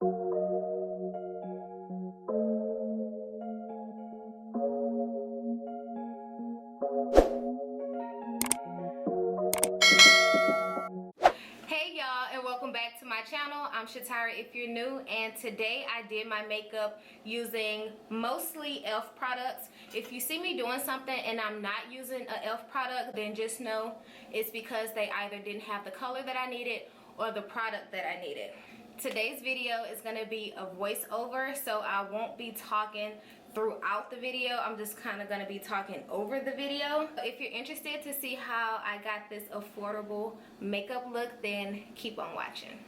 Hey y'all, and welcome back to my channel. I'm Shatara if you're new, and today I did my makeup using mostly e.l.f. products. If you see me doing something and I'm not using a e.l.f. product, then just know it's because they either didn't have the color that I needed or the product that I needed. Today's video is going to be a voiceover, so I won't be talking throughout the video. I'm just kind of going to be talking over the video. If you're interested to see how I got this affordable makeup look, then keep on watching.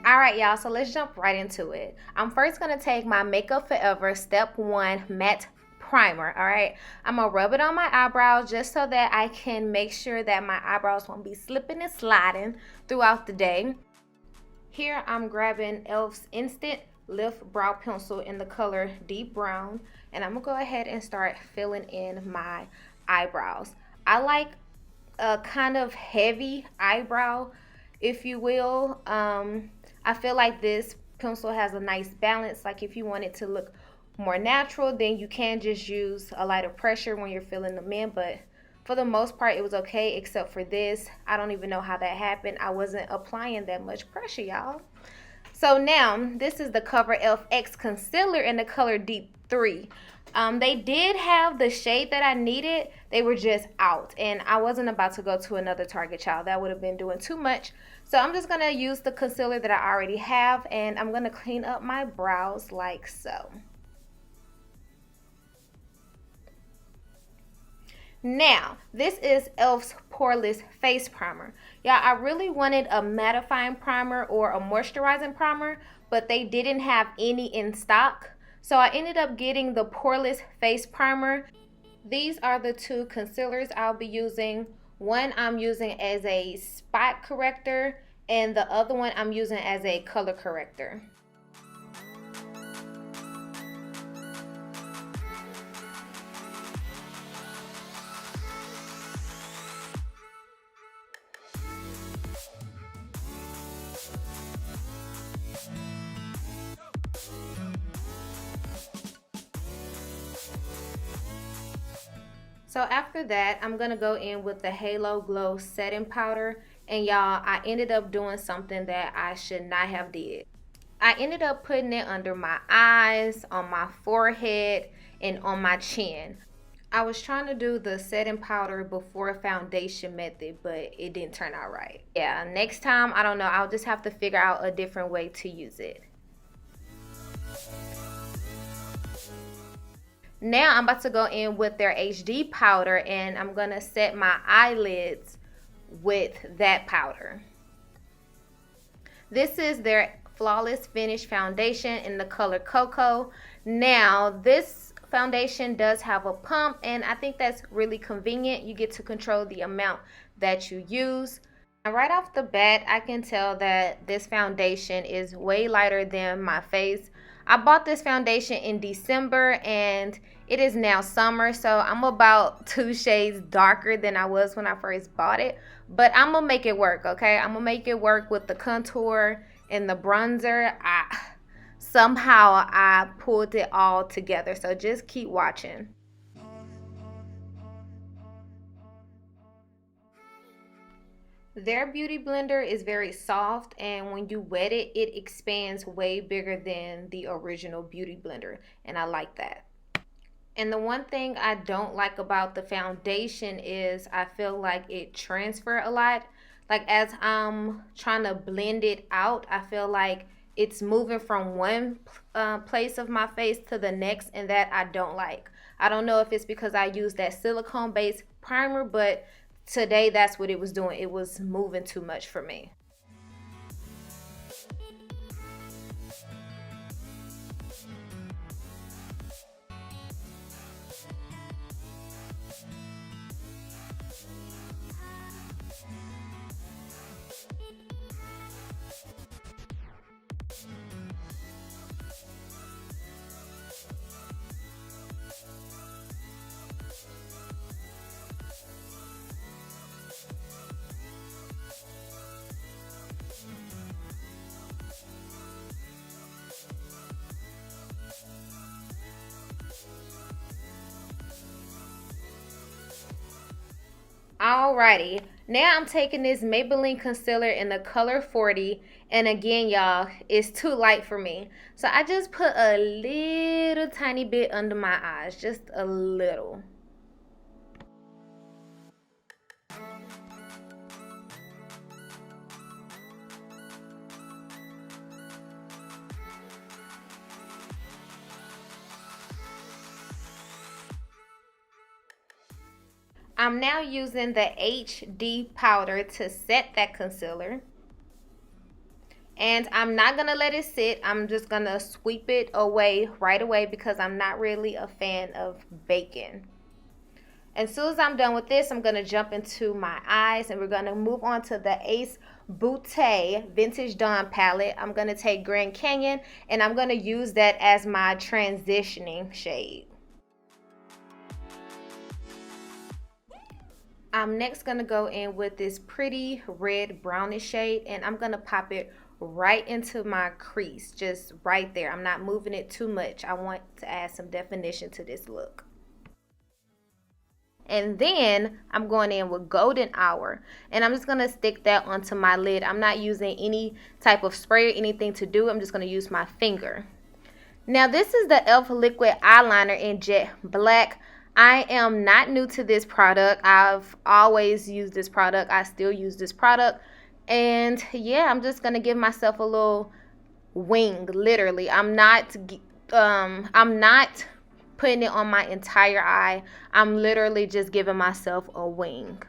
Alright y'all, so let's jump right into it. I'm first going to take my Makeup Forever Step 1 Matte Primer. Alright, I'm going to rub it on my eyebrows just so that I can make sure that my eyebrows won't be slipping and sliding throughout the day. Here I'm grabbing e.l.f.'s Instant Lift Brow Pencil in the color Deep Brown, and I'm going to go ahead and start filling in my eyebrows. I like a kind of heavy eyebrow, if you will. I feel like this pencil has a nice balance. Like if you want it to look more natural, then you can just use a lighter pressure when you're filling them in, but for the most part it was okay, except for this. I don't even know how that happened. I wasn't applying that much pressure, y'all. So now this is the Cover e.l.f. X concealer in the color Deep 3. They did have the shade that I needed. They were just out, and I wasn't about to go to another Target, child. That would have been doing too much. So I'm just going to use the concealer that I already have, and I'm going to clean up my brows like so. Now, this is e.l.f.'s Poreless Face Primer. Yeah, I really wanted a mattifying primer or a moisturizing primer, but they didn't have any in stock. So I ended up getting the Poreless Face Primer. These are the two concealers I'll be using. One I'm using as a spot corrector, and the other one I'm using as a color corrector. So after that, I'm going to go in with the Halo Glow setting powder. And y'all, I ended up doing something that I should not have did. I ended up putting it under my eyes, on my forehead, and on my chin. I was trying to do the setting powder before foundation method, but it didn't turn out right. Yeah, next time, I don't know, I'll just have to figure out a different way to use it. Now I'm about to go in with their HD powder, and I'm going to set my eyelids with that powder. This is their Flawless Finish Foundation in the color Cocoa. Now this foundation does have a pump, and I think that's really convenient. You get to control the amount that you use. And right off the bat, I can tell that this foundation is way lighter than my face. I bought this foundation in December, and it is now summer, so I'm about 2 shades darker than I was when I first bought it. But I'm going to make it work, okay? I'm going to make it work with the contour and the bronzer. Somehow I pulled it all together, so just keep watching. Their beauty blender is very soft, and when you wet it, it expands way bigger than the original beauty blender, and I like that. And the one thing I don't like about the foundation is I feel like it transfers a lot. Like as I'm trying to blend it out, I feel like it's moving from one place of my face to the next, and that I don't like. I don't know if it's because I use that silicone based primer, but today that's what it was doing. It was moving too much for me. Alrighty, now I'm taking this Maybelline concealer in the color 40, and again, y'all, it's too light for me. So I just put a little tiny bit under my eyes, just a little. I'm now using the HD powder to set that concealer. And I'm not going to let it sit. I'm just going to sweep it away right away because I'm not really a fan of baking. As soon as I'm done with this, I'm going to jump into my eyes and we're going to move on to the Ace Beauté Vintage Dawn palette. I'm going to take Grand Canyon and I'm going to use that as my transitioning shade. I'm next going to go in with this pretty red brownish shade and I'm going to pop it right into my crease, just right there. I'm not moving it too much. I want to add some definition to this look. And then I'm going in with Golden Hour and I'm just going to stick that onto my lid. I'm not using any type of spray or anything to do. I'm just going to use my finger. Now this is the e.l.f. liquid eyeliner in Jet Black. I am not new to this product. I've always used this product. I still use this product. And yeah, I'm just going to give myself a little wing, literally. I'm not putting it on my entire eye. I'm literally just giving myself a wing.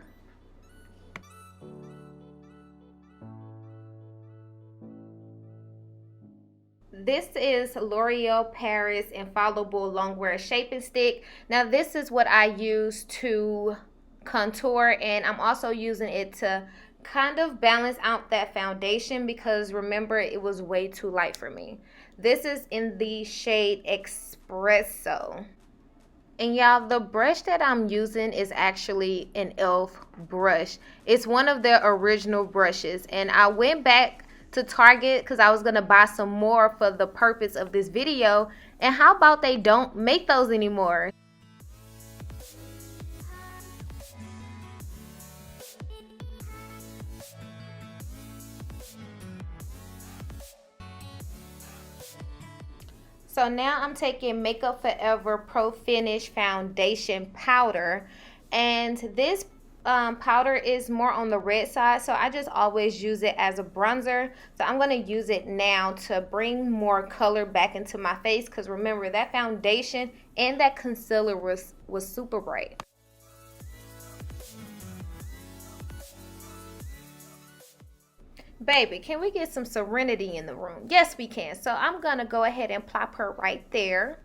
This is L'Oreal Paris Infallible Longwear Shaping Stick. Now this is what I use to contour, and I'm also using it to kind of balance out that foundation because remember it was way too light for me. This is in the shade Expresso. And y'all, the brush that I'm using is actually an e.l.f. brush. It's one of their original brushes, and I went back to Target because I was going to buy some more for the purpose of this video, and how about they don't make those anymore? So now I'm taking Makeup Forever Pro Finish Foundation Powder, and this powder is more on the red side, so I just always use it as a bronzer. So I'm going to use it now to bring more color back into my face because remember that foundation and that concealer was super bright. Baby, can we get some serenity in the room? Yes, we can. So I'm going to go ahead and plop her right there.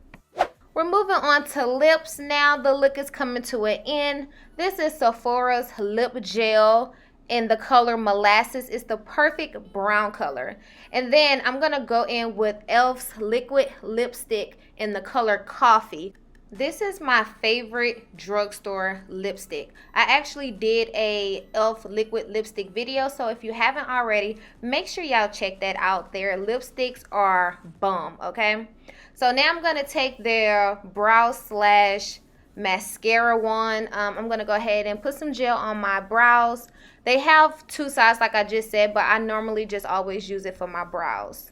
We're moving on to lips now. The look is coming to an end. This is Sephora's lip gel in the color Molasses. It's the perfect brown color. And then I'm going to go in with e.l.f.'s liquid lipstick in the color Coffee. This is my favorite drugstore lipstick. I actually did a e.l.f. liquid lipstick video, so if you haven't already, make sure y'all check that out. Their lipsticks are bomb, okay? So now I'm going to take their brow slash mascara one. I'm going to go ahead and put some gel on my brows. They have two sides like I just said, but I normally just always use it for my brows.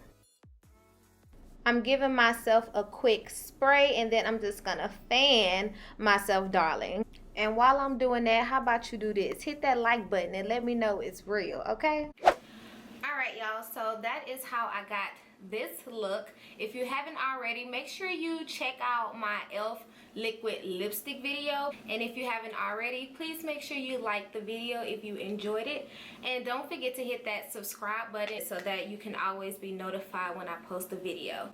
I'm giving myself a quick spray and then I'm just going to fan myself, darling. And while I'm doing that, how about you do this? Hit that like button and let me know it's real, okay? Alright, y'all. So that is how I got this look. If you haven't already, make sure you check out my e.l.f. liquid lipstick video, and if you haven't already, please make sure you like the video if you enjoyed it, and don't forget to hit that subscribe button so that you can always be notified when I post a video.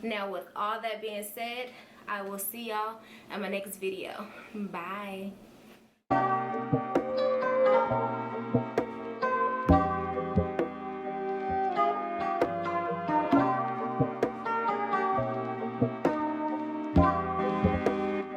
Now with all that being said, I will see y'all in my next video. Bye.